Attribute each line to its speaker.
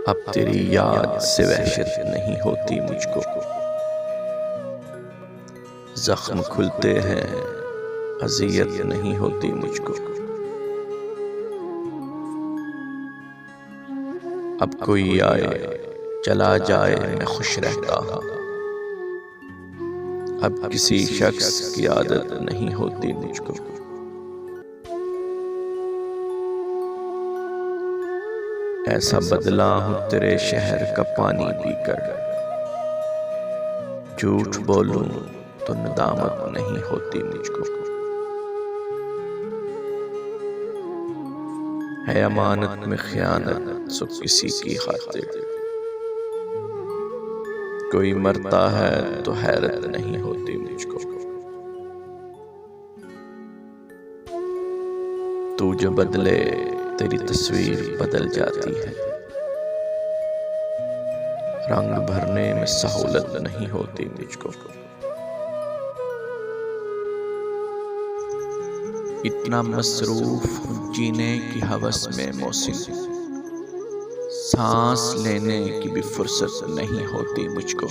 Speaker 1: अब तेरी याद से वहशत नहीं होती मुझको। जख्म खुलते हैं, अज़ियत नहीं होती मुझको। अब कोई आए चला जाए मैं खुश रहता हूँ। अब किसी शख्स की आदत नहीं होती मुझको। ऐसा बदला हूँ तेरे शहर का पानी पीकर। झूठ बोलूं तो नदामत नहीं होती मुझको। है अमानत में खयानत सो किसी की खातिर। कोई मरता है तो हैरत नहीं होती मुझको। तू जो बदले तेरी तस्वीर बदल जाती है। रंग भरने में सहूलत नहीं होती मुझको। इतना मसरूफ हूँ जीने की हवस में मौसिम। सांस लेने की भी फुर्सत नहीं होती मुझको।